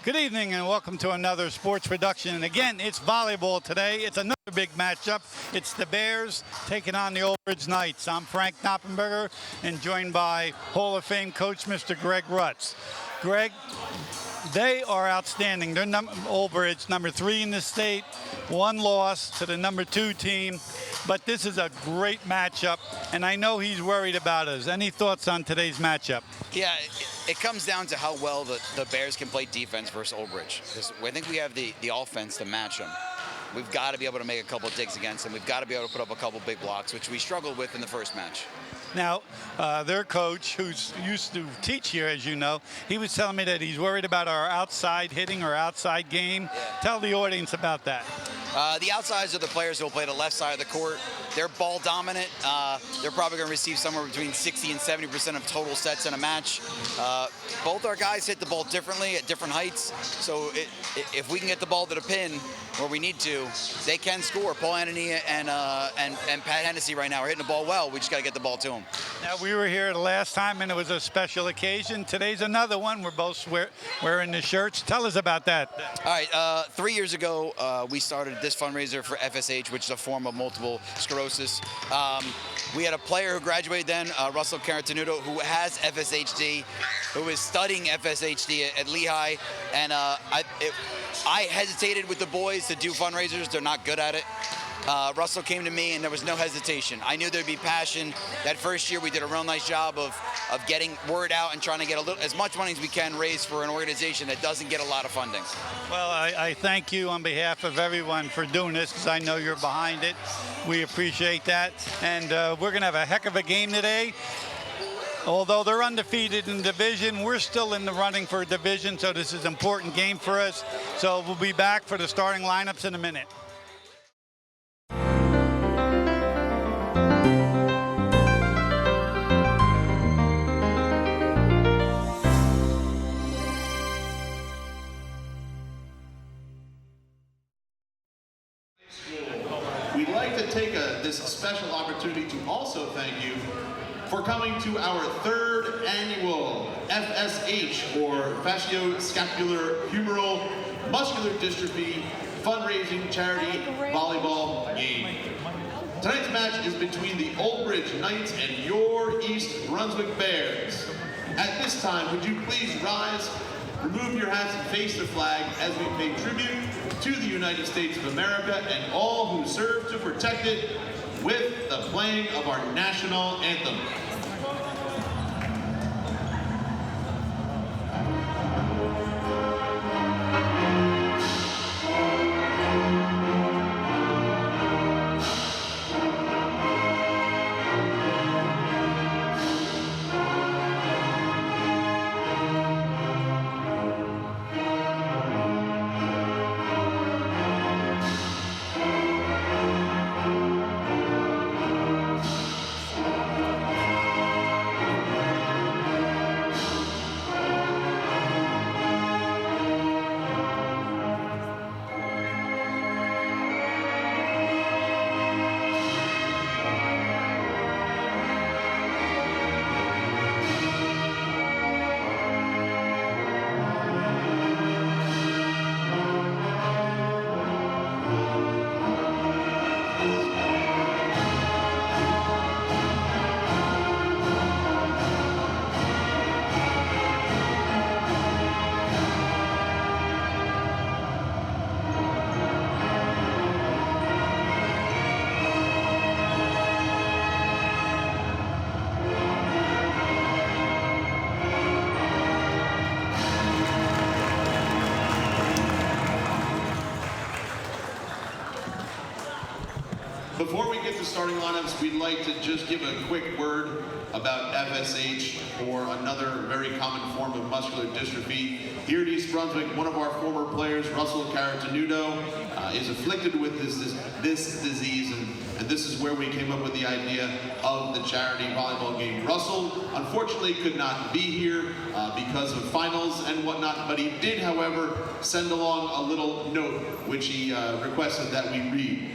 Good evening and welcome to another sports production. And again, it's volleyball today. It's another big matchup. It's the Bears taking on the Old Bridge Knights. I'm Frank Noppenberger and joined by Hall of Fame coach Mr. Greg Rutz. Greg, they are outstanding. They're Old Bridge, number 3 in the state, 1 loss to the number 2 team. But this is a great matchup, and I know he's worried about us. Any thoughts on today's matchup? Yeah, it comes down to how well the Bears can play defense versus Old Bridge. Because I think we have the offense to match them. We've got to be able to make a couple of digs against them. We've got to be able to put up a couple big blocks, which we struggled with in the first match. Now, their coach, who's used to teach here, as you know, he was telling me that he's worried about our outside hitting or outside game. Yeah. Tell the audience about that. The outsides are the players who will play the left side of the court. They're ball dominant. They're probably going to receive somewhere between 60 and 70% of total sets in a match. Both our guys hit the ball differently at different heights. So if we can get the ball to the pin where we need to, they can score. Paul Anthony and Pat Hennessy right now are hitting the ball well. We just got to get the ball to them. Now, we were here the last time, and it was a special occasion. Today's another one. We're both wearing the shirts. Tell us about that. All right. 3 years ago, we started this fundraiser for FSH, which is a form of multiple sclerosis. We had a player who graduated then, Russell Caratenuto, who has FSHD, who is studying FSHD at Lehigh. And I hesitated with the boys to do fundraisers. They're not good at it. Russell came to me, and there was no hesitation. I knew there'd be passion. That first year, we did a real nice job of getting word out and trying to get as much money as we can raised for an organization that doesn't get a lot of funding. Well, I thank you on behalf of everyone for doing this, because I know you're behind it. We appreciate that. And we're going to have a heck of a game today. Although they're undefeated in division, we're still in the running for a division, so this is an important game for us. So we'll be back for the starting lineups in a minute. We'd like to take this special opportunity to also thank you for coming to our 3rd annual FSH, or Facioscapulohumeral Muscular Dystrophy Fundraising Charity Volleyball Game. Tonight's match is between the Old Bridge Knights and your East Brunswick Bears. At this time, would you please rise, remove your hats and face the flag as we pay tribute to the United States of America and all who serve to protect it with the playing of our national anthem. Before we get to starting lineups, we'd like to just give a quick word about FSH, or another very common form of muscular dystrophy. Here at East Brunswick, one of our former players, Russell Caratenuto, is afflicted with this disease, and this is where we came up with the idea of the charity volleyball game. Russell, unfortunately, could not be here because of finals and whatnot, but he did, however, send along a little note, which he requested that we read.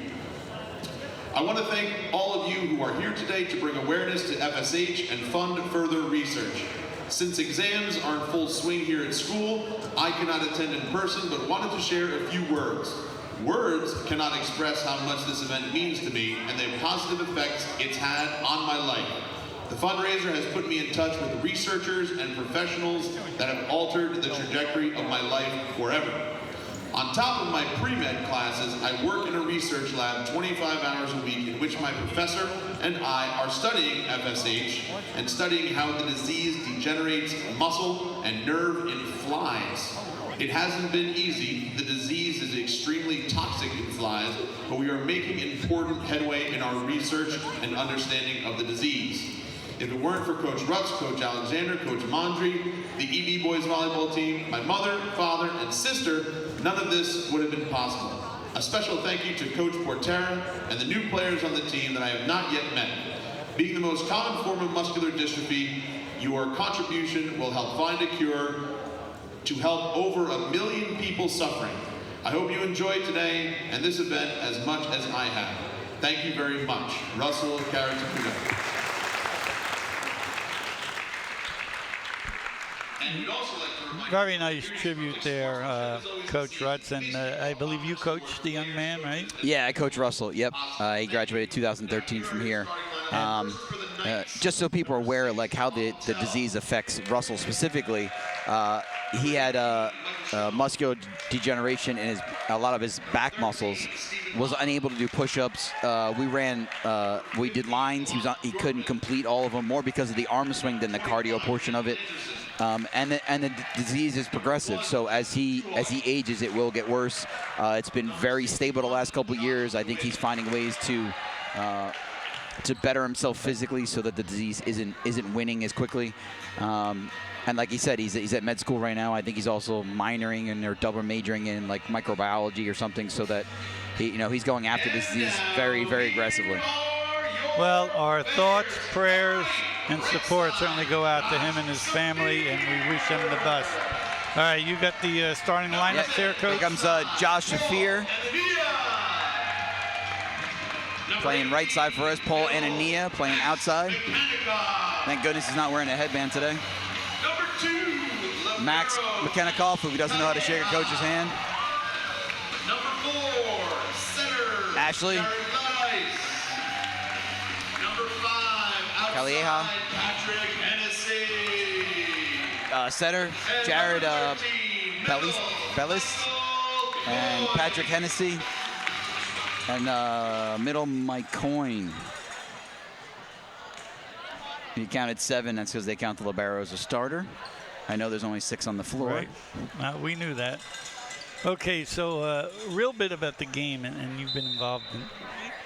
I want to thank all of you who are here today to bring awareness to FSH and fund further research. Since exams are in full swing here at school, I cannot attend in person, but wanted to share a few words. Words cannot express how much this event means to me and the positive effects it's had on my life. The fundraiser has put me in touch with researchers and professionals that have altered the trajectory of my life forever. On top of my pre-med classes, I work in a research lab 25 hours a week in which my professor and I are studying FSH and studying how the disease degenerates muscle and nerve in flies. It hasn't been easy. The disease is extremely toxic in flies, but we are making important headway in our research and understanding of the disease. If it weren't for Coach Rutz, Coach Alexander, Coach Mondry, the EB boys volleyball team, my mother, father, and sister, none of this would have been possible. A special thank you to Coach Portera and the new players on the team that I have not yet met. Being the most common form of muscular dystrophy, your contribution will help find a cure to help over 1 million people suffering. I hope you enjoyed today and this event as much as I have. Thank you very much. Russell Caratanudo. Very nice tribute there, Coach Rutz, and I believe you coached the young man, right? Yeah, I coach Russell. Yep, he graduated 2013 from here. Just so people are aware, like how the disease affects Russell specifically, he had muscular degeneration in a lot of his back muscles. Was unable to do push-ups. We did lines. He couldn't complete all of them, more because of the arm swing than the cardio portion of it. And the disease is progressive, so as he ages, it will get worse. It's been very stable the last couple of years. I think he's finding ways to better himself physically, so that the disease isn't winning as quickly. And like he said, he's at med school right now. I think he's also minoring or double majoring in like microbiology or something, so that he's going after this disease very, very aggressively. Well, our thoughts, prayers, and support certainly go out to him and his family, and we wish him the best. All right, you got the starting lineup there, Coach? Here comes Josh Shafir. Playing right side for us. Paul Anania playing outside. Thank goodness he's not wearing a headband today. Max McKennikoff, who doesn't know how to shake a coach's hand. Ashley. Kalieha. Setter, Jared Bellis, and Patrick Hennessy, and middle Mike Coyne. He counted 7. That's because they count the libero as a starter. I know there's only 6 on the floor. Right. We knew that. Okay, so a real bit about the game, and you've been involved in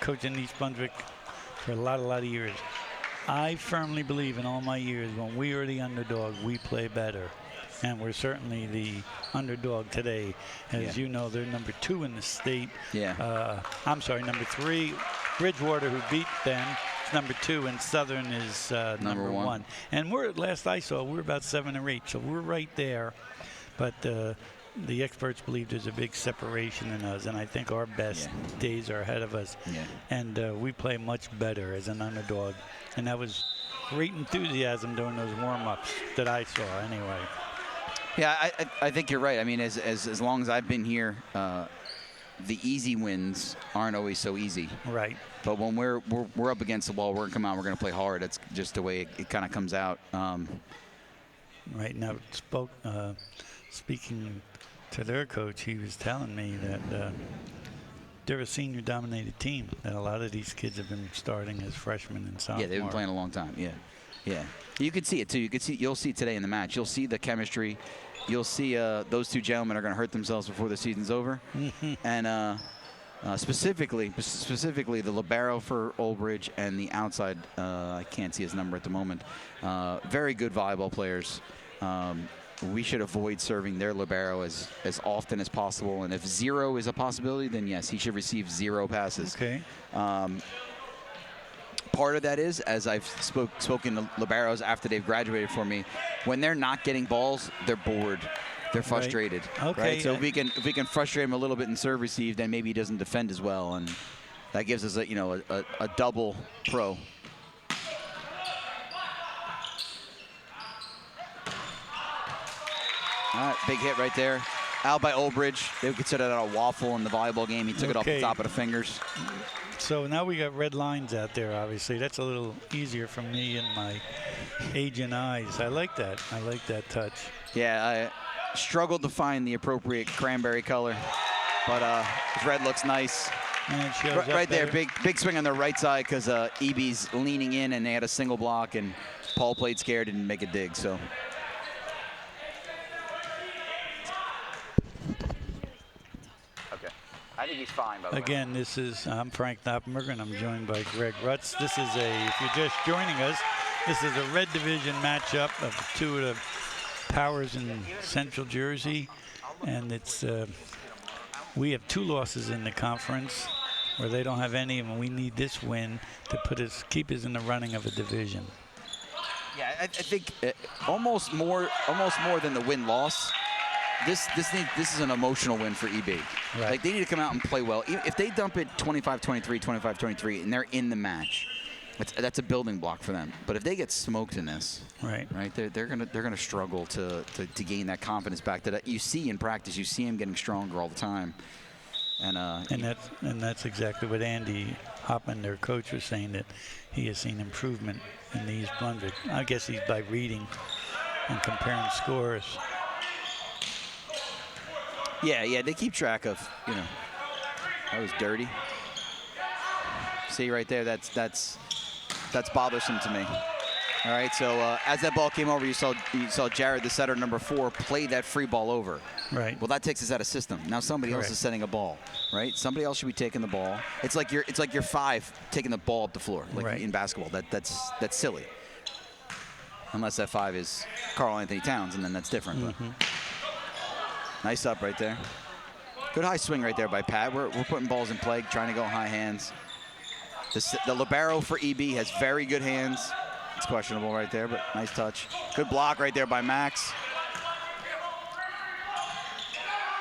coaching East Brunswick for a lot of years. I firmly believe in all my years, when we are the underdog, we play better. And we're certainly the underdog today. As you know, they're number 2 in the state. I'm sorry, number 3. Bridgewater, who beat them, is number 2, and Southern is number 1. And last I saw, we're about 7 or 8, so we're right there. But the experts believe there's a big separation in us, and I think our best days are ahead of us. And we play much better as an underdog. And that was great enthusiasm during those warm-ups that I saw anyway. Yeah, I think you're right. I mean, as long as I've been here, the easy wins aren't always so easy. Right. But when we're up against the wall, we're gonna come out, we're gonna play hard. That's just the way it kind of comes out. Right now, speaking to their coach, he was telling me that they're a senior-dominated team, that a lot of these kids have been starting as freshmen and sophomores. Yeah, they've been playing a long time. Yeah. You could see it too. You'll see today in the match. You'll see the chemistry. You'll see those 2 gentlemen are going to hurt themselves before the season's over. And specifically the libero for Old Bridge and the outside. I can't see his number at the moment. Very good volleyball players. We should avoid serving their libero as often as possible. And if 0 is a possibility, then yes, he should receive 0 passes. Okay. Part of that is, as I've spoken to liberos after they've graduated for me, when they're not getting balls, they're bored. They're frustrated. Right. Okay. Right? So if we can frustrate him a little bit in serve receive, then maybe he doesn't defend as well, and that gives us a double pro. All right, big hit right there. Out by Olbridge. They would consider that a waffle in the volleyball game. He took it off the top of the fingers. So now we got red lines out there, obviously. That's a little easier for me and my aging eyes. I like that. I like that touch. Yeah, I struggled to find the appropriate cranberry color, but his red looks nice. And it shows Right there, big swing on the right side because EB's leaning in and they had a single block, and Paul played scared and didn't make a dig, so. I think he's fine, by the way. Again, I'm Frank Noppenberger, and I'm joined by Greg Rutz. This is if you're just joining us, this is a red division matchup of two of the powers in Central Jersey. And we have 2 losses in the conference where they don't have any, and we need this win to keep us in the running of a division. Yeah, I think almost more than the win-loss. This is an emotional win for EB. Right. Like, they need to come out and play well. If they dump it 25-23, 25-23, and they're in the match, that's a building block for them. But if they get smoked in this, right, they're gonna struggle to gain that confidence back that you see in practice. You see him getting stronger all the time. And that's exactly what Andy Hoppman, their coach, was saying, that he has seen improvement in the East Brunswick. I guess he's by reading and comparing scores. Yeah, they keep track of, that was dirty. See right there, that's bothersome to me. All right, so as that ball came over, you saw Jared, the setter, number 4, play that free ball over. Right. Well, that takes us out of system. Now somebody else is setting a ball, right? Somebody else should be taking the ball. It's like you're 5 taking the ball up the floor, like in basketball. That's silly. Unless that 5 is Carl Anthony Towns, and then that's different. Mm-hmm. But nice up right there. Good high swing right there by Pat. We're putting balls in play, trying to go high hands. The libero for EB has very good hands. It's questionable right there, but nice touch. Good block right there by Max.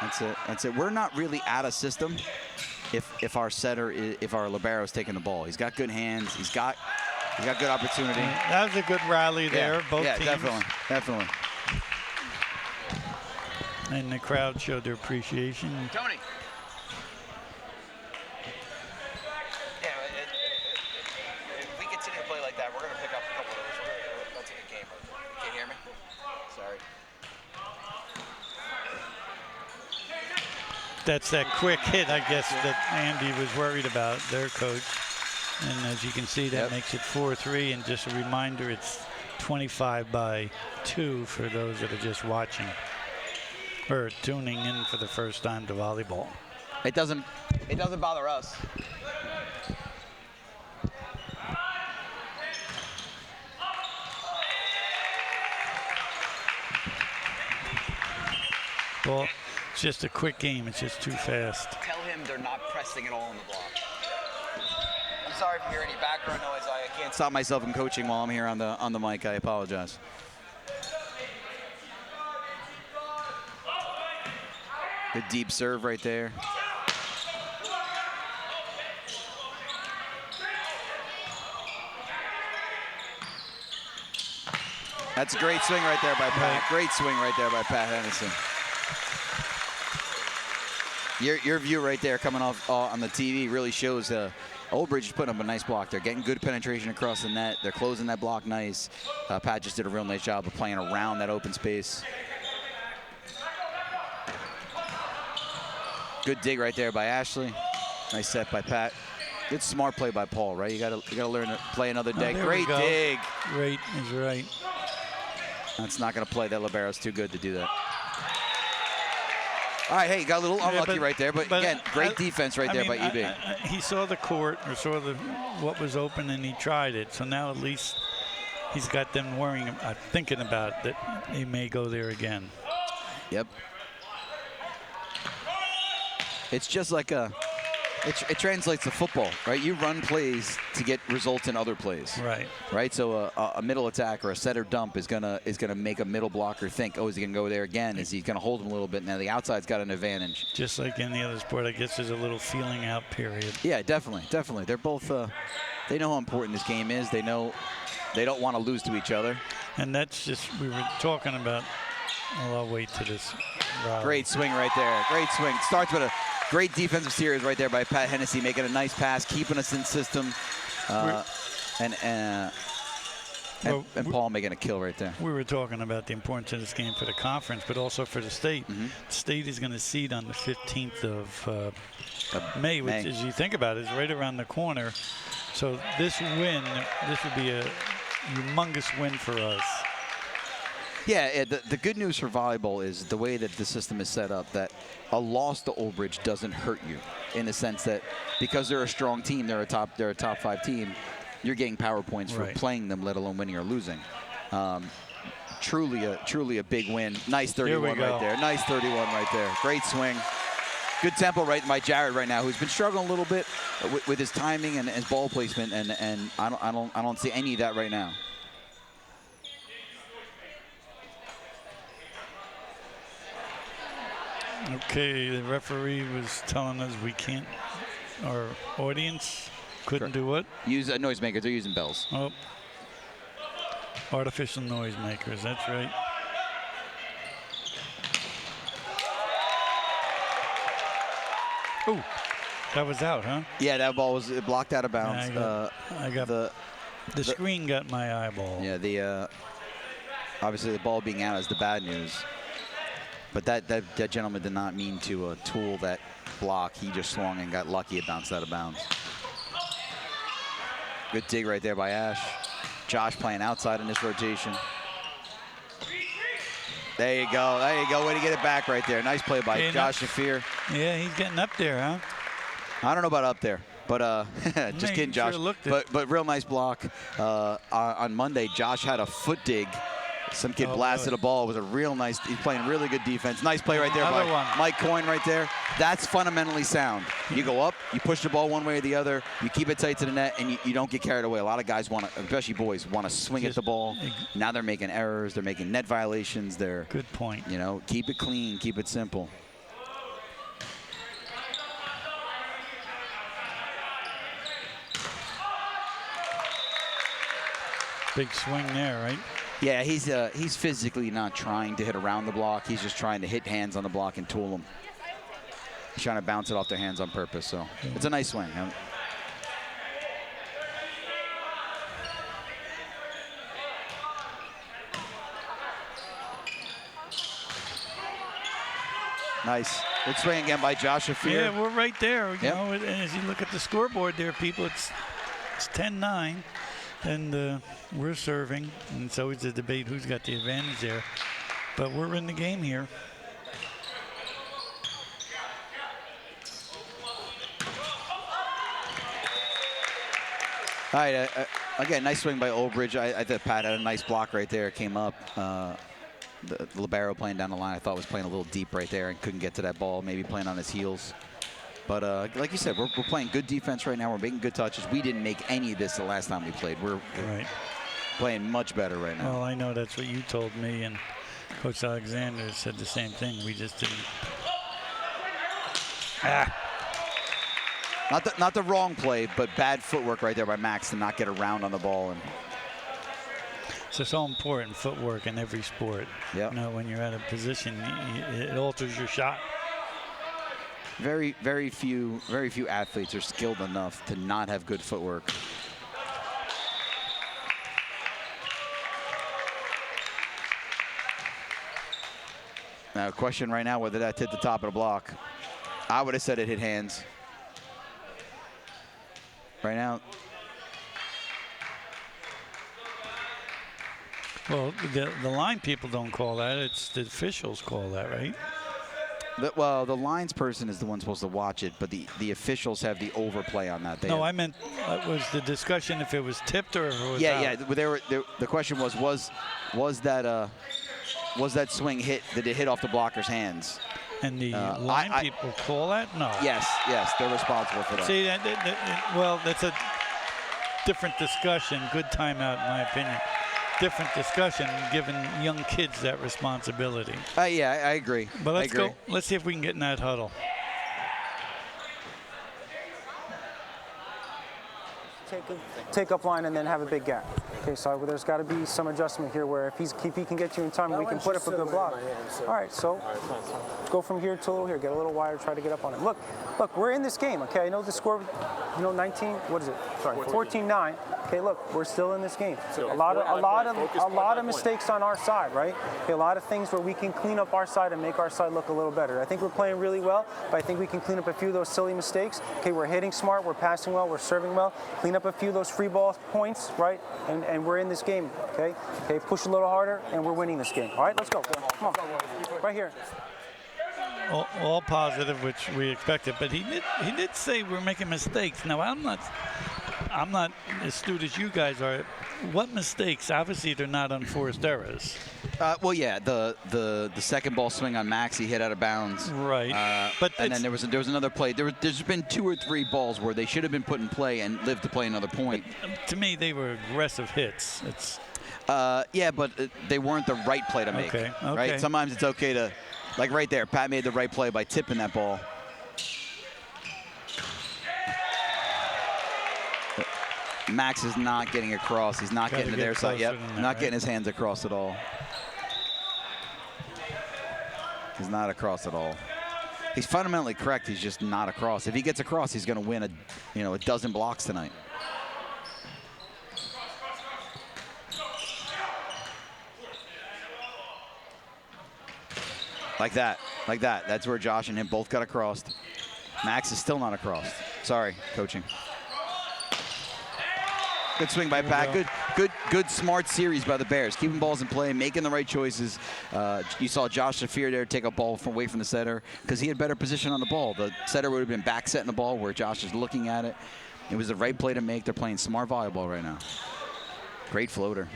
That's it. We're not really out of system if our libero is taking the ball. He's got good hands. He's got good opportunity. That was a good rally there, both teams. Yeah, definitely. And the crowd showed their appreciation. Tony. Yeah, if we continue to play like that, we're going to pick up a couple of those. That's a good game. You can't hear me? Sorry. That's that quick hit, I guess, that Andy was worried about, their coach. And as you can see, that makes it 4-3. And just a reminder, it's 25-2 for those that are just watching or tuning in for the first time to volleyball. It doesn't bother us. Well, it's just a quick game. It's just too fast. Tell him they're not pressing at all on the block. I'm sorry if you hear any background noise. I can't stop myself from coaching while I'm here on the mic. I apologize. Good deep serve right there. That's a great swing right there by Pat. Great swing right there by Pat Henderson. Your view right there coming off on the TV really shows Oldbridge is putting up a nice block. They're getting good penetration across the net. They're closing that block nice. Pat just did a real nice job of playing around that open space. Good dig right there by Ashley. Nice set by Pat. Good smart play by Paul, right? You gotta learn to play another day. Great dig. Great is right. That's not gonna play. That libero's too good to do that. All right, hey, you got a little unlucky right there, but again, great defense right there by EB. He saw the court or saw what was open and he tried it. So now at least he's got them worrying, thinking about that he may go there again. Yep. It's just like it translates to football, right? You run plays to get results in other plays. Right. Right. So a middle attack or a setter dump is gonna make a middle blocker think, oh, is he gonna go there again? Is he gonna hold him a little bit? Now the outside's got an advantage. Just like any other sport, I guess there's a little feeling out period. Yeah, definitely. They're both. They know how important this game is. They know they don't want to lose to each other. And that's just, we were talking about Well, I'll wait to this. Great swing right there. Great swing. Starts with a great defensive series right there by Pat Hennessy, making a nice pass, keeping us in system. And Paul making a kill right there. We were talking about the importance of this game for the conference, but also for the state. The state is going to seed on the 15th of May, which, as you think about it, is right around the corner. So this would be a humongous win for us. Yeah, the good news for volleyball is the way that the system is set up, that a loss to Old Bridge doesn't hurt you, in the sense that because they're a strong team, they're a top 5 team, you're getting power points for playing them, let alone winning or losing. Truly a big win. Nice 31 right there. Nice 31 right there. Great swing. Good tempo right by Jared right now, who's been struggling a little bit with his timing and his ball placement, and I don't see any of that right now. Okay, the referee was telling us we can't, our audience couldn't do what? Use noisemakers. They're using bells. Oh, artificial noisemakers, that's right. Oh, that was out, huh? Yeah, that ball was blocked out of bounds. I got the screen got my eyeball. Yeah, obviously the ball being out is the bad news. But that gentleman did not mean to tool that block. He just swung and got lucky. It bounced out of bounds. Good dig right there by Ash. Josh playing outside in this rotation. There you go. There you go. Way to get it back right there. Nice play by Josh Shafir. Yeah, he's getting up there, huh? I don't know about up there, but just kidding, Josh. Sure but real nice block. On Monday, Josh had a foot dig. Some kid blasted a ball. It was a real nice. He's playing really good defense. Nice play right there by Mike Coyne right there. That's fundamentally sound. You go up, you push the ball one way or the other, you keep it tight to the net, and you don't get carried away. A lot of guys want to, especially boys, want to swing at the ball. Now they're making errors. They're making net violations. Good point. You know, keep it clean, keep it simple. Big swing there, right? Yeah, he's physically not trying to hit around the block. He's just trying to hit hands on the block and tool them. He's trying to bounce it off their hands on purpose. So it's a nice swing. Nice. Good swing again by Josh Shafir. Yeah, we're right there. You know, and as you look at the scoreboard there, people, it's 10-9. And we're serving, and it's always a debate who's got the advantage there. But we're in the game here. All right, again, nice swing by Old Bridge. I thought Pat had a nice block right there. It came up. The libero playing down the line, I thought was playing a little deep right there and couldn't get to that ball, maybe playing on his heels. But like you said, we're playing good defense right now. We're making good touches. We didn't make any of this the last time we played. We're playing much better right now. Well, I know that's what you told me, and Coach Alexander said the same thing. We just didn't. Not the wrong play, but bad footwork right there by Max to not get around on the ball. And it's so important, footwork in every sport. Yeah. You know, when you're at a position, it alters your shot. Very few athletes are skilled enough to not have good footwork. Now, question right now whether that hit the top of the block. I would have said it hit hands. Right now. Well, the line people don't call that. It's the officials call that, right? Well, the lines person is the one supposed to watch it, but the officials have the overplay on that. No, I meant was the discussion if it was tipped or if it was out. Yeah. The question was that swing hit? Did it hit off the blocker's hands? And the line people call that? No. Yes, they're responsible for that. See, well, that's a different discussion. Good timeout, in my opinion. Different discussion, giving young kids that responsibility. Yeah, I agree. But let's go. Let's see if we can get in that huddle. take up line and then have a big gap. Okay, so there's got to be some adjustment here where if he can get you in time, we can put up a good block. All right, so go from here to here, get a little wider, try to get up on him. Look, we're in this game, okay? I know the score, 19, what is it? Sorry, 14-9. Okay, look, we're still in this game. A lot of mistakes on our side, right? Okay, a lot of things where we can clean up our side and make our side look a little better. I think we're playing really well, but I think we can clean up a few of those silly mistakes. Okay, we're hitting smart, we're passing well, we're serving well. Clean up a few of those free ball points, right? And we're in this game, okay? Okay, push a little harder, and we're winning this game. All right, let's go. Come on, right here. All positive, which we expected, but he did say we're making mistakes. Now I'm not as astute as you guys are. What mistakes? Obviously, they're not unforced errors. Well, yeah, the second ball swing on Max, he hit out of bounds. Right. And then there was another play. There's been 2 or 3 balls where they should have been put in play and lived to play another point. To me, they were aggressive hits. Yeah, but they weren't the right play to make. Okay. Right. Sometimes it's okay to, like right there, Pat made the right play by tipping that ball. Max is not getting across. He's not getting to their side. Yep, not getting his hands across at all. He's not across at all. He's fundamentally correct. He's just not across. If he gets across, he's going to win a dozen blocks tonight. Like that. That's where Josh and him both got across. Max is still not across. Sorry, coaching. Good swing by Pat. Good, smart series by the Bears. Keeping balls in play, making the right choices. You saw Josh Shafir there take a ball away from the setter because he had better position on the ball. The setter would have been back setting the ball where Josh is looking at it. It was the right play to make. They're playing smart volleyball right now. Great floater.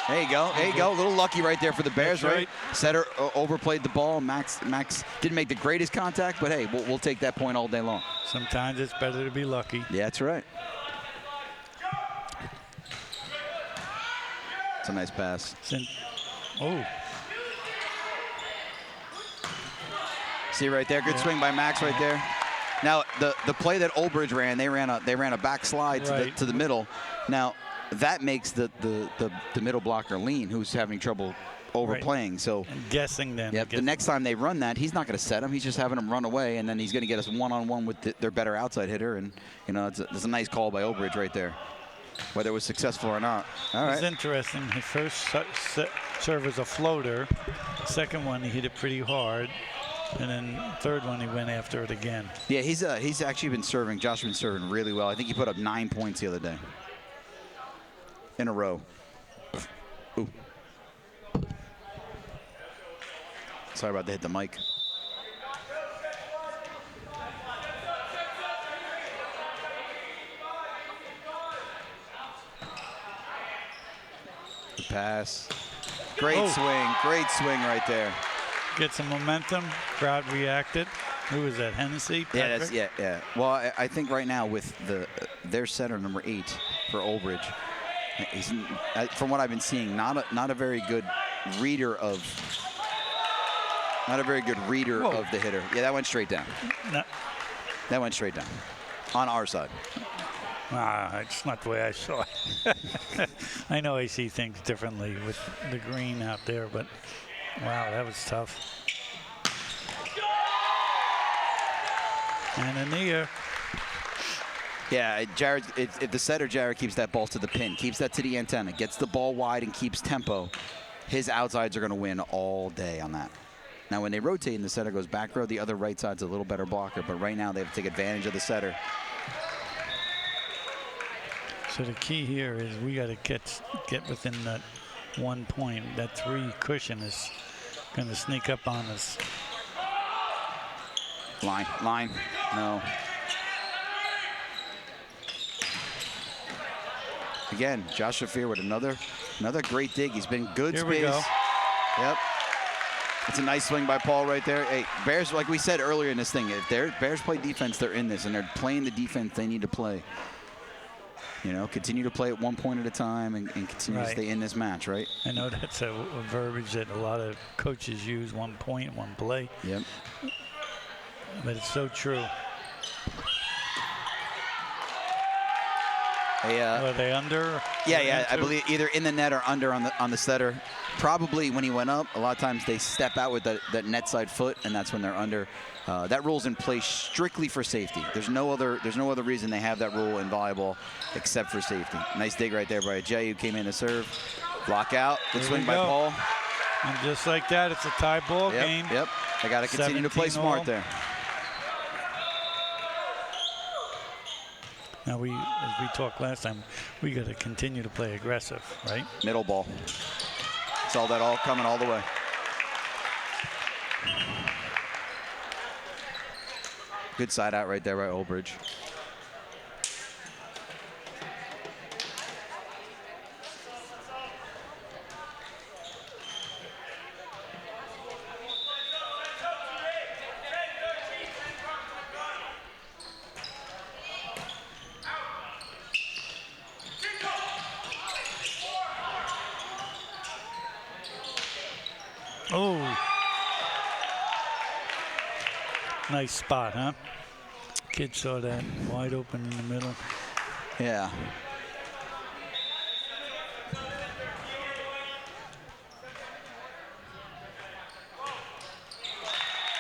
There you go. A little lucky right there for the Bears, right? Setter overplayed the ball. Max didn't make the greatest contact, but hey, we'll take that point all day long. Sometimes it's better to be lucky. Yeah, that's right. It's a nice pass. See right there, good swing by Max right there. Now the play that Olbridge ran, they ran a backslide to the middle. Now that makes the middle blocker lean, who's having trouble overplaying. So I'm guessing then. Yep. The next time they run that, he's not going to set him. He's just having him run away, and then he's going to get us one-on-one with their better outside hitter. And it's a nice call by Olbridge right there, whether it was successful or not. All right. It's interesting. His first serve was a floater. Second one he hit it pretty hard. And then third one, he went after it again. Yeah, he's actually been serving. Josh has been serving really well. I think he put up 9 points the other day in a row. Ooh. Sorry about to hit the mic. Good pass. Great swing right there. Get some momentum. Crowd reacted. Who was that? Hennessy? Patrick? Yeah. Well, I think right now with their setter number 8 for Olbridge, he's, from what I've been seeing, not a very good reader of the hitter. Yeah, that went straight down. No. That went straight down on our side. It's not the way I saw it. I know I see things differently with the green out there, but wow, that was tough. And in the air. Yeah, Jared, if the setter, Jared, keeps that ball to the pin, keeps that to the antenna, gets the ball wide and keeps tempo, his outsides are going to win all day on that. Now, when they rotate and the setter goes back row, the other right side's a little better blocker, but right now they have to take advantage of the setter. So the key here is we got to get within that 1 point. That 3 cushion is going to sneak up on us. Line, no. Again, Josh Shafir with another great dig. He's been good Here space. We go. Yep. It's a nice swing by Paul right there. Hey, Bears, like we said earlier in this thing, if Bears play defense, they're in this, and they're playing the defense they need to play. Continue to play at 1 point at a time and continue to stay in this match, right? I know that's a verbiage that a lot of coaches use, 1 point, 1 play. Yep. But it's so true. Were they under? Yeah. I believe either in the net or under on the setter. Probably when he went up, a lot of times they step out with that net side foot, and that's when they're under. That rule's in place strictly for safety. There's no other reason they have that rule in volleyball except for safety. Nice dig right there by Jay, who came in to serve. Block out. Good swing by Paul. And just like that, it's a tie ball game. Yep. They got to continue to play smart there. Now, as we talked last time, we got to continue to play aggressive, right? Middle ball. Saw that all coming all the way. Good side out right there by Olbridge. Oh, nice spot, huh? Kid saw that wide open in the middle. Yeah.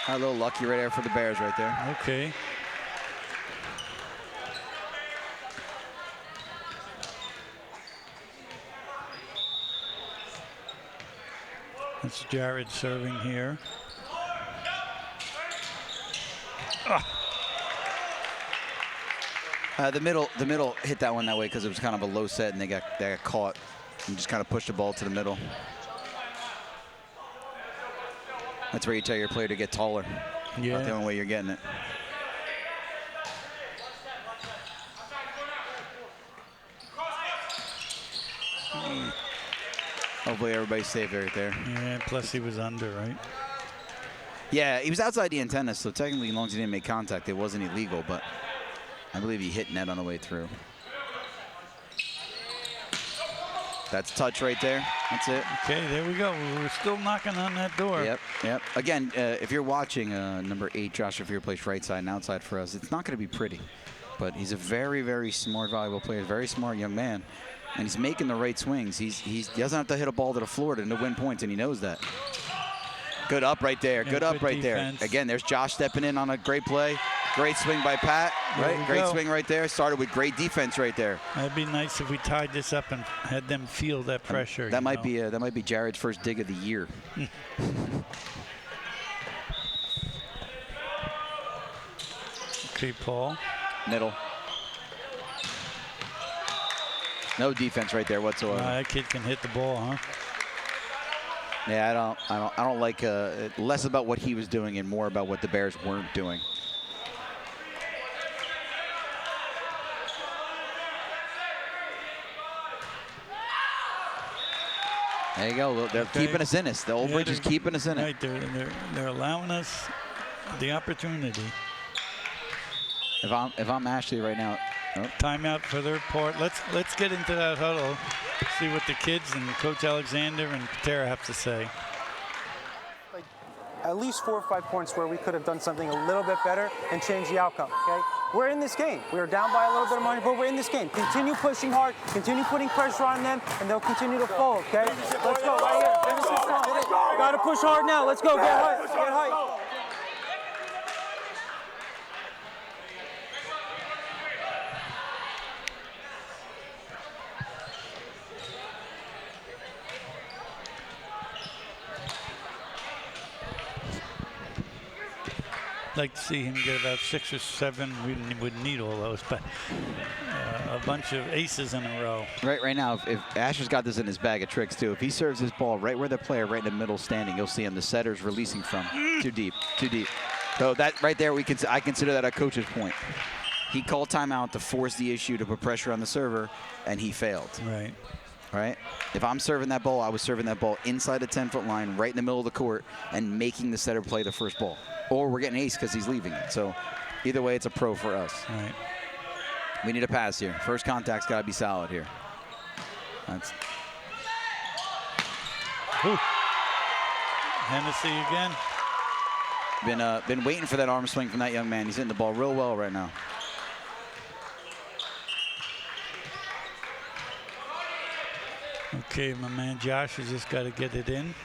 A little lucky right there for the Bears right there. Okay. That's Jared serving here. The middle hit that one that way because it was kind of a low set and they got caught and just kind of pushed the ball to the middle. That's where you tell your player to get taller. Yeah. That's the only way you're getting it. Hopefully everybody's safe right there. Yeah, plus he was under, right? Yeah, he was outside the antenna, so technically as long as he didn't make contact, it wasn't illegal, but I believe he hit net on the way through. That's touch right there. That's it. Okay, there we go. We're still knocking on that door. Yep. Again, if you're watching number 8, Josh Revere plays right side and outside for us, it's not going to be pretty. But he's a very, very smart volleyball player, very smart young man. And he's making the right swings. He doesn't have to hit a ball to the floor to win points, and he knows that. Good up right there. Yeah, good up right defense. there. Again, there's Josh stepping in on a great play. Great swing by Pat. Right, great swing right there. Started with great defense right there. That'd be nice if we tied this up and had them feel that pressure. That might be Jared's first dig of the year. Okay, Paul. Middle. No defense right there whatsoever. That kid can hit the ball, huh? Yeah, I don't like less about what he was doing and more about what the Bears weren't doing. There you go. They're keeping us in this. The old bridge is keeping us in it. Right, they're allowing us the opportunity. If I'm Ashley right now. Oh. Timeout for their part. Let's get into that huddle. See what the kids and Coach Alexander and Patera have to say. Like at least 4 or 5 points where we could have done something a little bit better and changed the outcome. Okay, we're in this game. We are down by a little bit of money, but we're in this game. Continue pushing hard. Continue putting pressure on them, and they'll continue to fold. Okay, let's go right here. Finish this strong. Got to push hard now. Let's go. Get height. Get height. Like to see him get about 6 or 7. We wouldn't need all those, but a bunch of aces in a row. Right now, if Asher's got this in his bag of tricks too, if he serves his ball right where the player right in the middle standing, you'll see him. The setter's releasing from too deep. So that right there, I consider that a coach's point. He called timeout to force the issue to put pressure on the server, and he failed. Right. If I'm serving that ball, I was serving that ball inside the 10-foot line, right in the middle of the court, and making the setter play the first ball. Or we're getting ace because he's leaving it. So either way, it's a pro for us. Right. We need a pass here. First contact's got to be solid here. That's. Ooh. Hennessy again. Been waiting for that arm swing from that young man. He's hitting the ball real well right now. Okay, my man Josh has just got to get it in.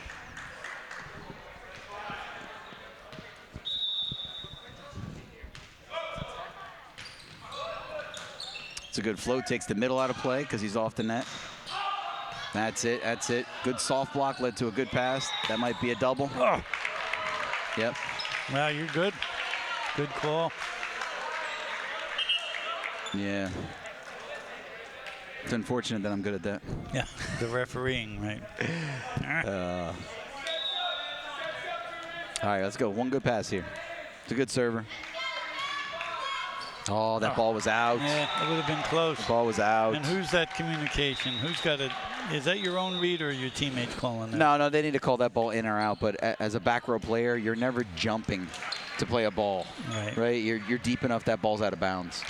It's a good float. Takes the middle out of play because he's off the net. That's it. That's it. Good soft block led to a good pass. That might be a double. Oh. Yep. Well, you're good. Good call. Yeah. It's unfortunate that I'm good at that. Yeah, the refereeing, right? All right, let's go. One good pass here. It's a good server. Oh, that ball was out. Yeah, it would have been close. The ball was out. And who's that communication? Who's got it? Is that your own read or your teammates calling it? No, they need to call that ball in or out. But as a back row player, you're never jumping to play a ball. Right? You're deep enough that ball's out of bounds.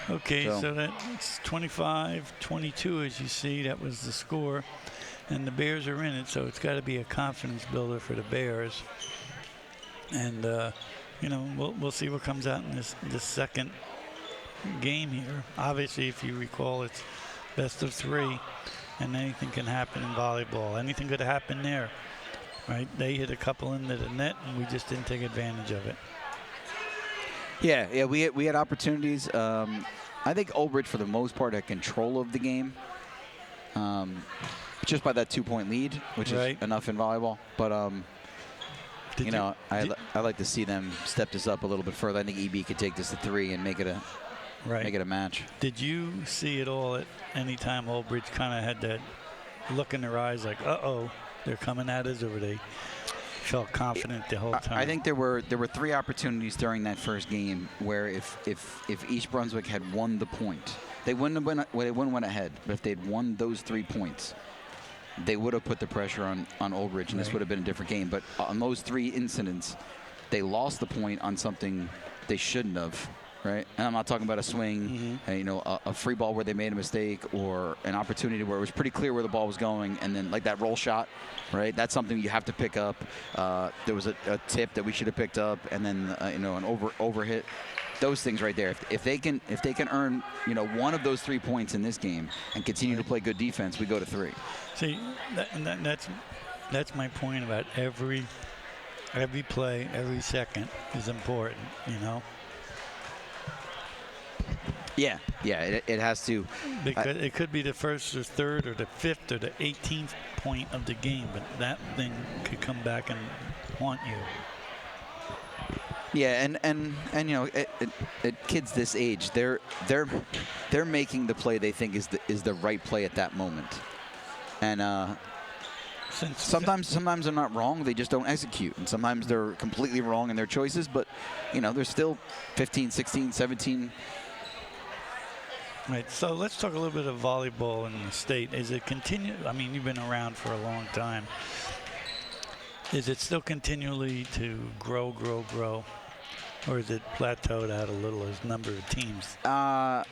Okay, so that's 25-22, as you see. That was the score. And the Bears are in it, so it's got to be a confidence builder for the Bears. And, you know, we'll see what comes out in this second game here. Obviously, if you recall, it's best of 3, and anything can happen in volleyball. Anything could happen there, right? They hit a couple into the net, and we just didn't take advantage of it. Yeah, we had opportunities. I think Old Bridge, for the most part, had control of the game, just by that 2-point lead, which is enough in volleyball. But you know, I like to see them step this up a little bit further. I think EB could take this to 3 and make it a match. Did you see it all at any time Old Bridge kind of had that look in their eyes, like, uh-oh, they're coming at us, or they felt confident the whole time? I think there were 3 opportunities during that first game where if East Brunswick had won the point, they wouldn't went ahead. But if they'd won those 3 points, they would have put the pressure on Old Bridge, and this would have been a different game. But on those 3 incidents, they lost the point on something they shouldn't have. Right, and I'm not talking about a swing, you know, a free ball where they made a mistake, or an opportunity where it was pretty clear where the ball was going, and then like that roll shot, right? That's something you have to pick up. There was a tip that we should have picked up, and then you know, an over hit. Those things right there. If they can earn, you know, one of those 3 points in this game and continue to play good defense, we go to 3. See, that's my point about every play, every second is important. You know. Yeah, it has to. Because it could be the first or third or the 5th or the 18th point of the game, but that thing could come back and haunt you. Yeah, and you know, at kids this age, they're making the play they think is the right play at that moment, and sometimes they're not wrong, they just don't execute, and sometimes they're completely wrong in their choices. But you know, they're still 15, 16, 17. Right, so let's talk a little bit of volleyball in the state. Is it continue? I mean, you've been around for a long time. Is it still continually to grow, or is it plateaued out a little as number of teams? I'm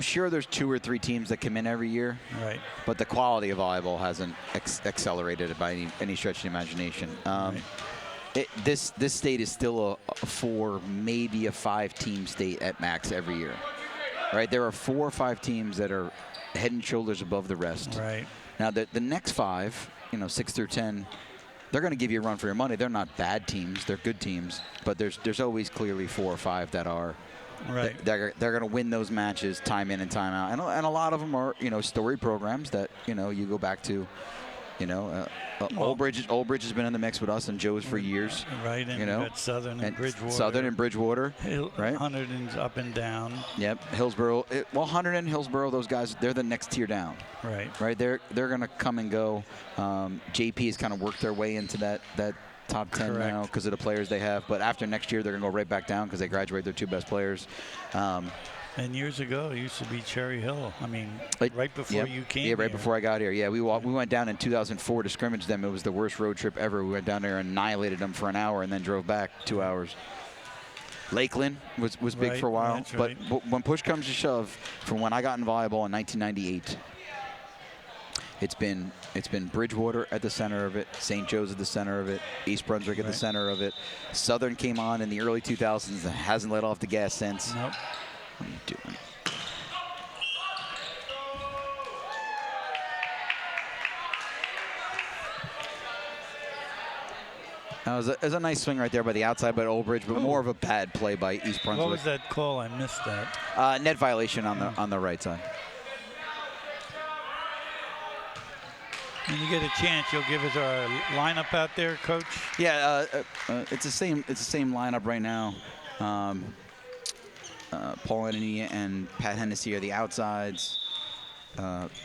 sure there's 2 or 3 teams that come in every year. Right. But the quality of volleyball hasn't accelerated by any stretch of the imagination. This state is still a 4, maybe a 5-team state at max every year. Right, there are 4 or 5 teams that are head and shoulders above the rest. Right. Now the next 5, you know, 6 through 10, they're going to give you a run for your money. They're not bad teams; they're good teams. But there's always clearly 4 or 5 that are. Right. They're going to win those matches time in and time out, and a lot of them are, you know, story programs that, you know, you go back to. You know, Old Bridge has been in the mix with us and Joe's for years. Right, and you know, Southern and Bridgewater. Southern and Bridgewater, right? Hunterdon's up and down. Yep, Hillsborough. Well, Hunterdon and Hillsborough, those guys, they're the next tier down. Right. Right, they're going to come and go. JP has kind of worked their way into that top 10 now because of the players they have. But after next year, they're going to go right back down because they graduate their 2 best players. And years ago, it used to be Cherry Hill. I mean, right before you came. Yeah, right before I got here. Yeah, we went down in 2004 to scrimmage them. It was the worst road trip ever. We went down there and annihilated them for an hour and then drove back 2 hours. Lakeland was big for a while. But when push comes to shove, from when I got in volleyball in 1998, it's been Bridgewater at the center of it, St. Joe's at the center of it, East Brunswick at the center of it. Southern came on in the early 2000s and hasn't let off the gas since. Nope. What are you doing? It was a nice swing right there by the outside by Oldbridge, but more of a bad play by East Brunswick. What was that call? I missed that. Net violation on the right side. When you get a chance, you'll give us our lineup out there, Coach. Yeah, it's the same lineup right now. Paul Anthony and Pat Hennessy are the outsides.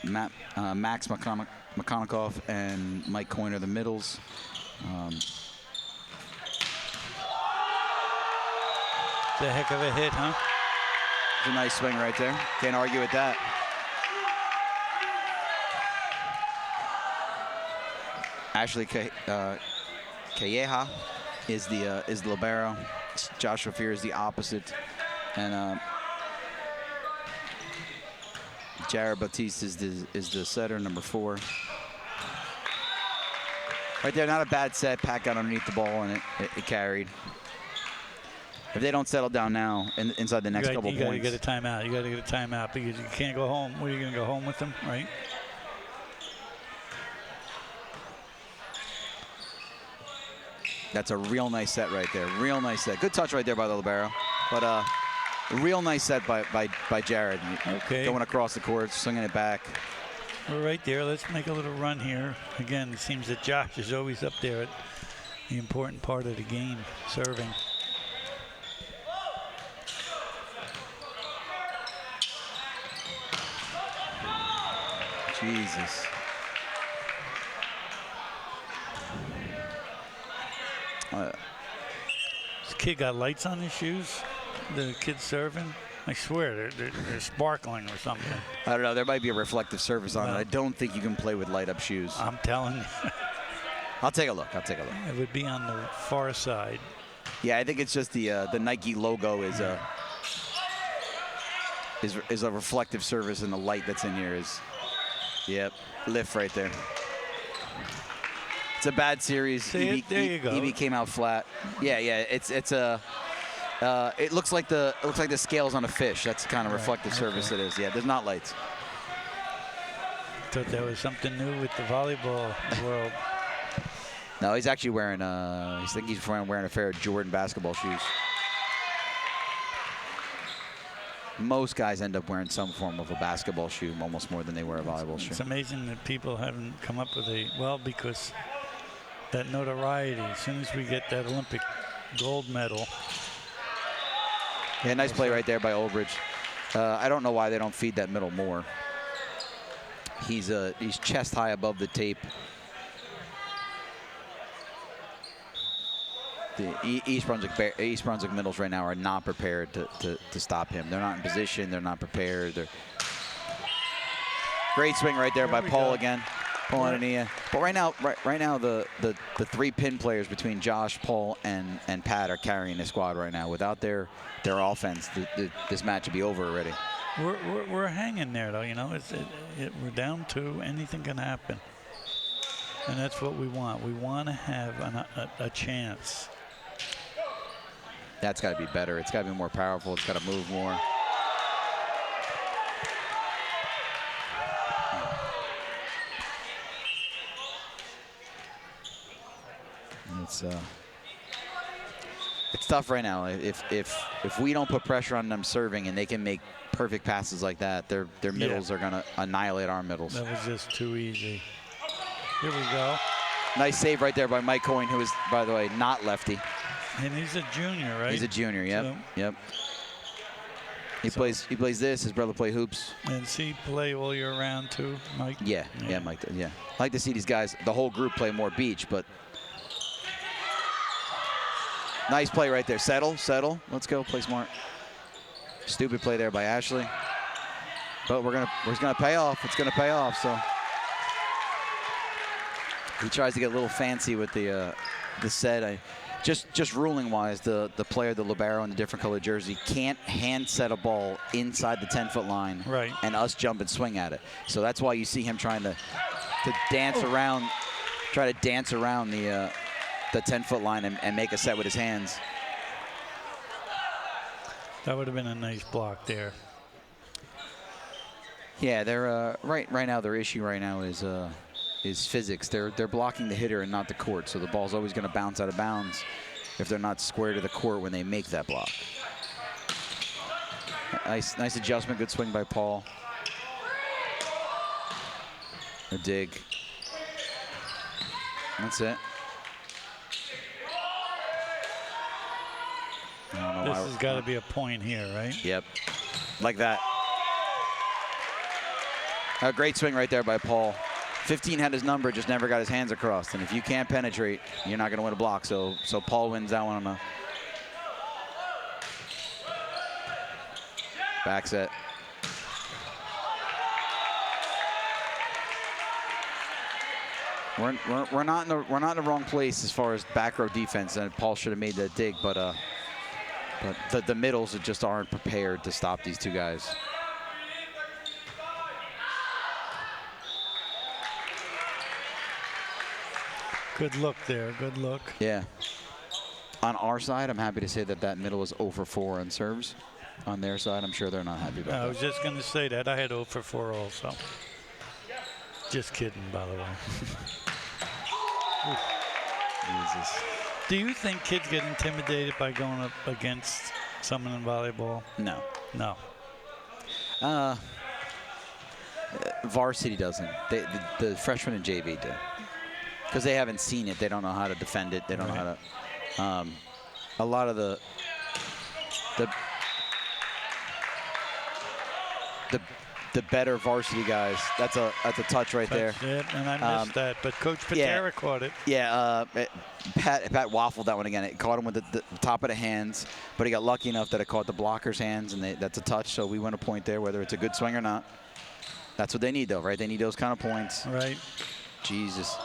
Max McConaughey and Mike Coyne are the middles. It's a heck of a hit, huh? It's a nice swing right there. Can't argue with that. Ashley Calleja is the libero. Josh Rafir is the opposite, and Jared Batiste is the setter, number 4. Right there, not a bad set. Pat got underneath the ball and it carried. If they don't settle down now, inside the next couple points. You got to get a timeout. You got to get a timeout because you can't go home. Where are you going to go home with them, right? That's a real nice set right there. Real nice set. Good touch right there by the libero. But a real nice set by Jared. Okay. Going across the court, swinging it back. We're right there. Let's make a little run here. Again, it seems that Josh is always up there at the important part of the game, serving. Jesus. This kid got lights on his shoes. The kid serving. I swear they're sparkling or something. I don't know. There might be a reflective surface on it. I don't think you can play with light up shoes. I'm telling you. I'll take a look. It would be on the far side. Yeah, I think it's just the Nike logo is a reflective surface, and the light that's in here is, yep, lift right there. It's a bad series. There you go. EB came out flat. Yeah. It's a. It looks like the scales on a fish. That's the kind of reflective surface it is. Yeah, there's not lights. Thought there was something new with the volleyball world. No, he's actually wearing. I think he's wearing a pair of Jordan basketball shoes. Most guys end up wearing some form of a basketball shoe, almost more than they wear a volleyball shoe. It's amazing that people haven't come up with because that notoriety, as soon as we get that Olympic gold medal. Yeah, nice play right there by Oldbridge. I don't know why they don't feed that middle more. He's chest high above the tape. The East Brunswick middles right now are not prepared to stop him. They're not in position. They're not prepared. Great swing right there by Paul again. Paul Anania. But right now the 3 pin players between Josh, Paul, and Pat are carrying the squad right now. Without their offense, this match would be over already. We're hanging there though. You know, we're down 2. Anything can happen, and that's what we want. We want to have a chance. That's got to be better. It's got to be more powerful. It's got to move more. It's tough right now. If we don't put pressure on them serving and they can make perfect passes like that, their middles are going to annihilate our middles. That was just too easy. Here we go. Nice save right there by Mike Coyne, who is, by the way, not lefty. And he's a junior, right? He's a junior. Yep. He plays this. His brother play hoops. And see play all year round too, Mike. Yeah, Mike. Yeah. I like to see these guys, the whole group, play more beach, but. Nice play right there. Settle. Let's go. Play smart. Stupid play there by Ashley. But it's gonna pay off. It's gonna pay off. So he tries to get a little fancy with the set. Just ruling wise, the player, the libero in the different colored jersey, can't hand set a ball inside the 10-foot line, right, and us jump and swing at it. So that's why you see him trying to dance around, try to dance around the 10-foot line and make a set with his hands. That would have been a nice block there. Yeah, they're right now. Their issue right now is is physics. They're blocking the hitter and not the court, so the ball's always going to bounce out of bounds if they're not square to the court when they make that block. Nice adjustment, good swing by Paul. A dig. That's it. This has got to be a point here, right? Yep, like that. A great swing right there by Paul. 15 had his number, just never got his hands across. And if you can't penetrate, you're not going to win a block. So Paul wins that one on a back set. We're not in the wrong place as far as back row defense, and Paul should have made that dig, but the middles just aren't prepared to stop these two guys. Good look there, good look. Yeah. On our side, I'm happy to say that middle was 0 for 4 on serves. On their side, I'm sure they're not happy about that. I was just going to say that. I had 0 for 4 also. Just kidding, by the way. Jesus. Do you think kids get intimidated by going up against someone in volleyball? No. No. Varsity doesn't. The freshmen and JV do. Because they haven't seen it. They don't know how to defend it. They don't know how to. A lot of the better varsity guys. That's a touch right there. It, and I missed that, but Coach Patera caught it. Yeah, Pat waffled that one again. It caught him with the top of the hands, but he got lucky enough that it caught the blocker's hands, and that's a touch. So we win a point there, whether it's a good swing or not. That's what they need, though, right? They need those kind of points. Right. Jesus.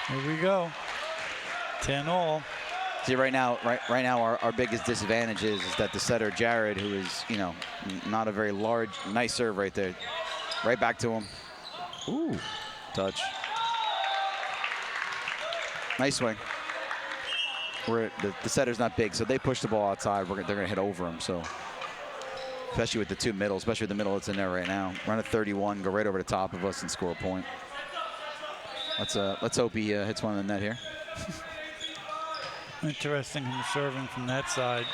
Here we go. 10-all. See, right now, our biggest disadvantage is that the setter, Jared, who is, not a very large, nice serve right there. Right back to him. Ooh, touch. Nice swing. The setter's not big, so they push the ball outside. They're going to hit over him, so. Especially with the two middles, especially with the middle that's in there right now. Run a 31, go right over the top of us and score a point. Let's hope he hits one in the net here. Interesting him serving from that side.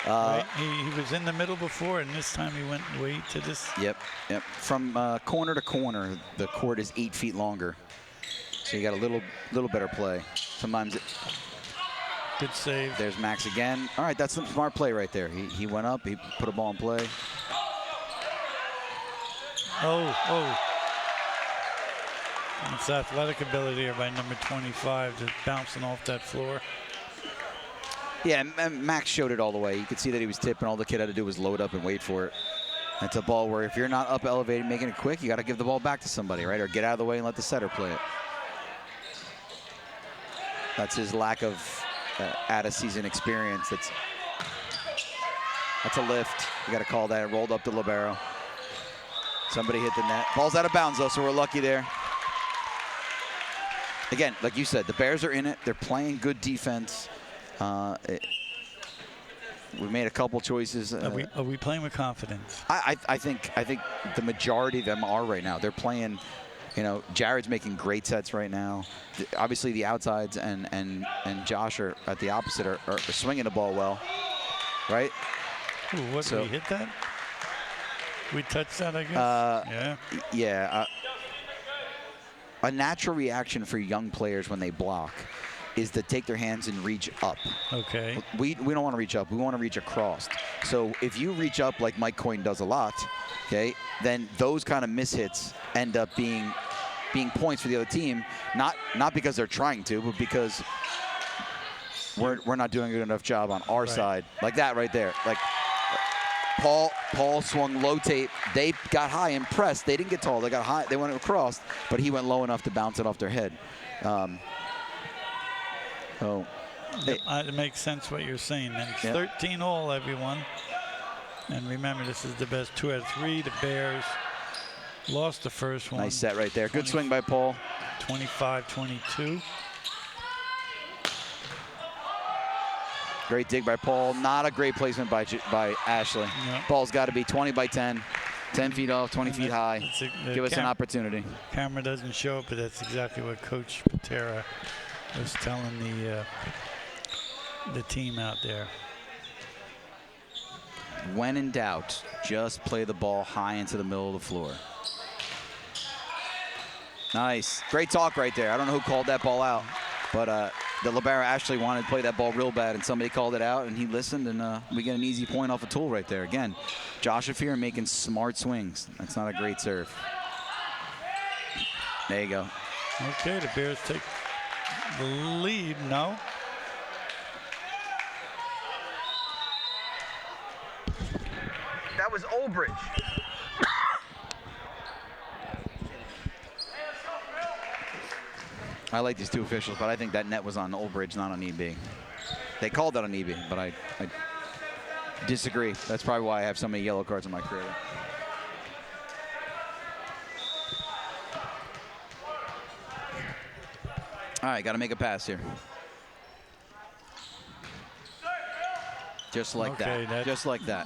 Right? He was in the middle before, and this time he went way to this. Yep. From corner to corner, the court is 8 feet longer, so you got a little better play. Sometimes. Good save. There's Max again. All right, that's some smart play right there. He went up, he put a ball in play. Oh. It's athletic ability here by number 25, just bouncing off that floor. Yeah, Max showed it all the way. You could see that he was tipping. All the kid had to do was load up and wait for it. It's a ball where if you're not up elevated, making it quick, you got to give the ball back to somebody, right? Or get out of the way and let the setter play it. That's his lack of out-of-season experience. That's a lift. You got to call that. It rolled up to libero. Somebody hit the net. Ball's out of bounds, though, so we're lucky there. Again, like you said, the Bears are in it. They're playing good defense. We made a couple choices. Are we playing with confidence? I think the majority of them are right now. They're playing. Jared's making great sets right now. Obviously, the outsides and Josh are at the opposite are swinging the ball well, right? Ooh, we hit that? We touched that, I guess. Yeah. A natural reaction for young players when they block is to take their hands and reach up. Okay. We don't want to reach up. We want to reach across. So if you reach up like Mike Coyne does a lot, okay, then those kind of mishits end up being points for the other team, not because they're trying to, but because we're not doing a good enough job on our side. Like that right there. Like Paul swung low tape. They got high and pressed. They didn't get tall. They got high. They went across, but he went low enough to bounce it off their head. It makes sense what you're saying. And it's 13-all, everyone. And remember, this is the best 2 out of 3. The Bears lost the first one. Nice set right there. Good swing by Paul. 25-22. Great dig by Paul. Not a great placement by Ashley. Yep. Ball's got to be 20 by 10. 10 feet off, 20 feet high. Give us an opportunity. Camera doesn't show it, but that's exactly what Coach Patera was telling the team out there. When in doubt, just play the ball high into the middle of the floor. Nice. Great talk right there. I don't know who called that ball out, but the libero actually wanted to play that ball real bad, and somebody called it out, and he listened, and we get an easy point off a tool right there. Again, Josh Afir making smart swings. That's not a great serve. There you go. Okay, the Bears take the lead. No. That was Olbridge. I like these two officials, but I think that net was on Olbridge, not on EB. They called that on EB, but I disagree. That's probably why I have so many yellow cards in my career. All right, got to make a pass here. Just like that. Just like that.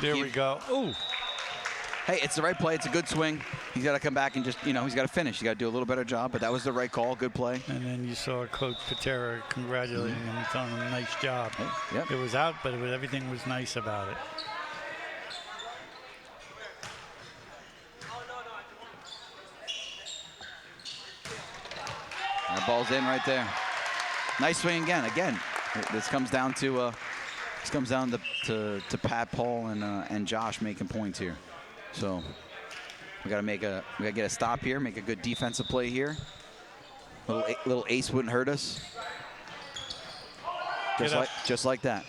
There we go. Ooh. Hey, it's the right play. It's a good swing. He's got to come back and just, he's got to finish. He's got to do a little better job, but that was the right call. Good play. And then you saw Coach Patera congratulating him and telling him, nice job. Yep. It was out, but everything was nice about it. That ball's in right there. Nice swing again. Again, this comes down to Pat, Paul, and Josh making points here. So we gotta get a stop here, make a good defensive play here. Little ace wouldn't hurt us. Just like that.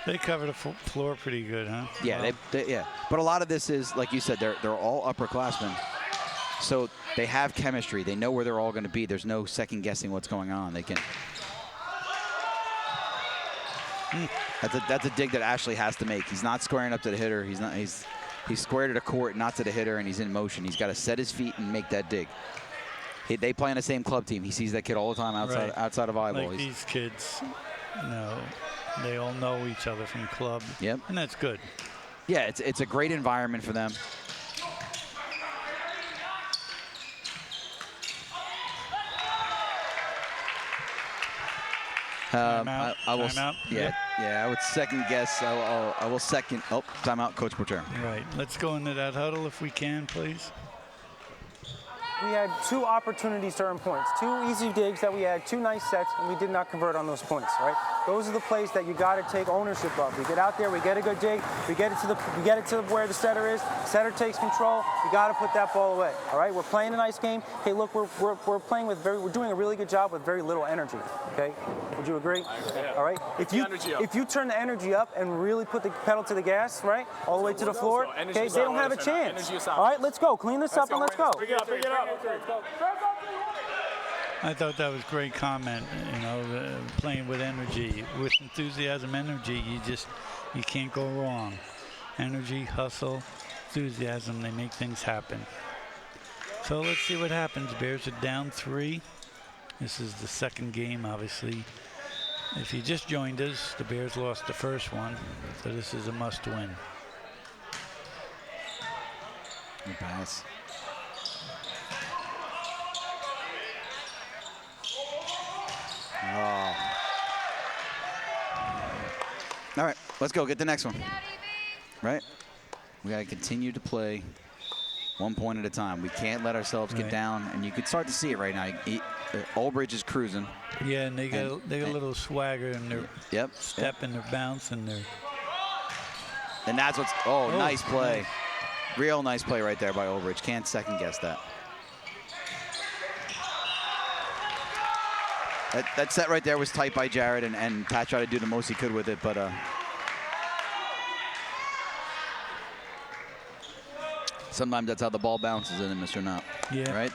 They cover the floor pretty good, huh? Yeah, yeah. But a lot of this is, like you said, they're all upperclassmen. So they have chemistry. They know where they're all going to be. There's no second guessing what's going on. They can. That's a dig that Ashley has to make. He's not squaring up to the hitter. He's squared to the court, not to the hitter, and he's in motion. He's got to set his feet and make that dig. They play on the same club team. He sees that kid all the time outside of volleyball. Like these kids, they all know each other from club. Yep. And that's good. Yeah, it's a great environment for them. Timeout. Timeout. Yeah, I would second guess. I will second. Oh, timeout, Coach Porter. Right. Let's go into that huddle if we can, please. We had 2 opportunities to earn points, 2 easy digs that we had, 2 nice sets, and we did not convert on those points. Right? Those are the plays that you got to take ownership of. We get out there, we get a good dig, we get it to where the setter is. Setter takes control. We got to put that ball away. All right, we're playing a nice game. Hey, look, we're playing with we're doing a really good job with very little energy. Okay, would you agree? All right. If you turn the energy up and really put the pedal to the gas, right, all the way to the floor, okay, they don't have a chance. All right, let's go. Clean this up and let's go. Bring it up. I thought that was a great comment. Playing with energy, with enthusiasm, energy. You can't go wrong. Energy, hustle, enthusiasm. They make things happen. So let's see what happens. Bears are down 3. This is the second game, obviously. If you just joined us, the Bears lost the first one, so this is a must-win. Good pass. Oh. All right, let's go get the next one. Right? We got to continue to play 1 point at a time. We can't let ourselves get down, and you can start to see it right now. Olbridge is cruising. Yeah, and they got a little swagger in their step and their bounce and their. And that's what's. Oh, nice play. Nice. Real nice play right there by Olbridge. Can't second guess that. That set right there was tight by Jared, and Pat tried to do the most he could with it, but sometimes that's how the ball bounces in him, Mr. Knopp. Yeah. Right?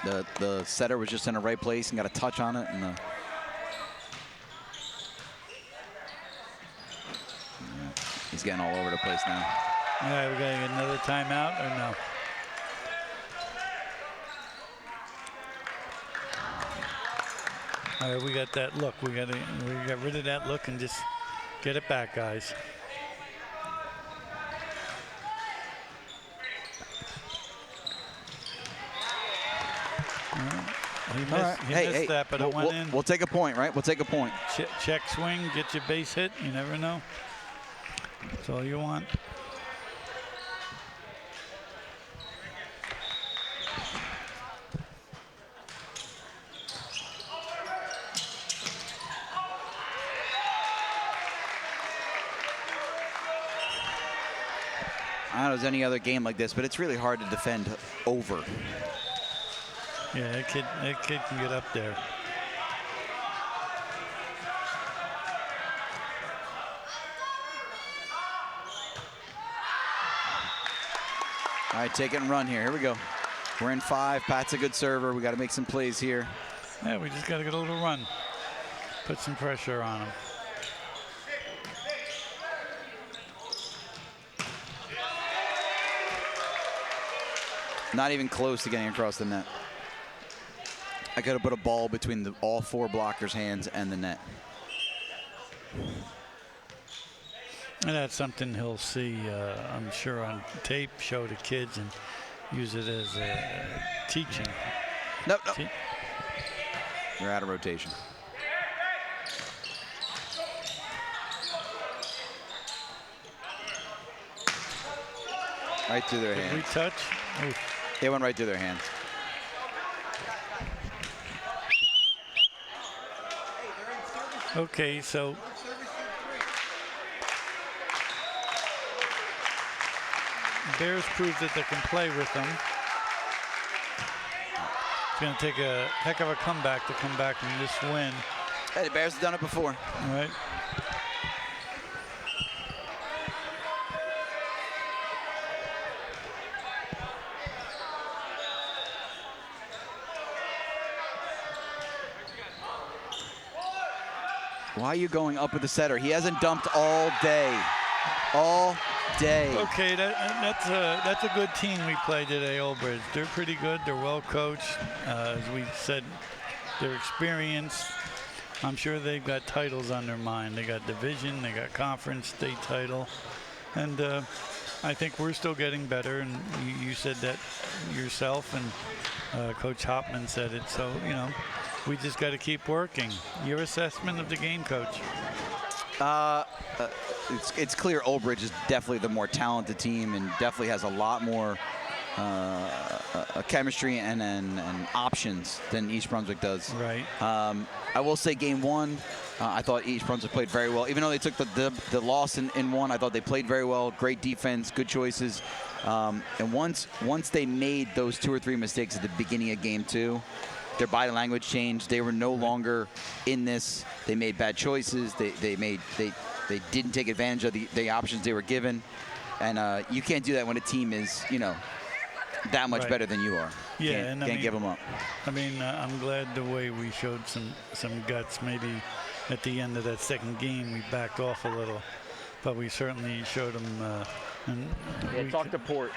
The setter was just in the right place and got a touch on it, and he's getting all over the place now. All right, we gotta get another timeout or no? All right, we got that look. We got rid of that look and just Get it back, guys. He missed that, but it went in. We'll take a point, right? We'll take a point. Check swing, get your base hit. You never know. That's all you want. I don't know if there's any other game like this, but it's really hard to defend over. Yeah, that kid can get up there. All right, take it and run here. Here we go. We're in 5. Pat's a good server. We got to make some plays here. Yeah, we just got to get a little run. Put some pressure on him. Not even close to getting across the net. I could have put a ball between all 4 blockers' hands and the net. And that's something he'll see, I'm sure, on tape, show the kids, and use it as teaching. Nope. You're out of rotation. Right through their hand. Did we touch? Oof. It went right through their hand. Okay, so Bears proved that they can play with them. It's going to take a heck of a comeback to come back from this win. Hey, the Bears have done it before. All right. Why are you going up with the setter? He hasn't dumped all day. All day. Okay, that's a good team we played today, Old Bridge. They're pretty good. They're well coached. As we said, they're experienced. I'm sure they've got titles on their mind. They got division, they got conference, state title. And I think we're still getting better. And you said that yourself, and Coach Hopman said it. So, you know, we just got to keep working. Your assessment of the game, Coach? It's clear Old Bridge is definitely the more talented team and definitely has a lot more chemistry and options than East Brunswick does. Right. I will say game 1, I thought East Brunswick played very well. Even though they took the loss in 1, I thought they played very well. Great defense, good choices. And once they made those 2 or 3 mistakes at the beginning of game 2, their body language changed. They were no longer in this. They made bad choices. They didn't take advantage of the options they were given. And you can't do that when a team is, you know, that much better than you are. Yeah, can't give them up. I mean, I'm glad the way we showed some guts. Maybe at the end of that second game, we backed off a little, but we certainly showed them. Talk to Port.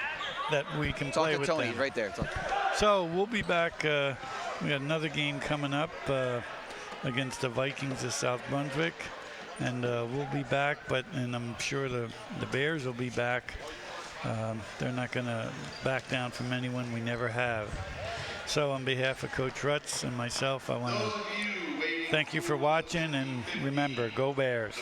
That we can Talk play to with Tony them. right there. So we'll be back. We got another game coming up against the Vikings of South Brunswick, and we'll be back. And I'm sure the Bears will be back. They're not going to back down from anyone. We never have. So on behalf of Coach Rutz and myself, I want to thank you for watching, and remember, go Bears.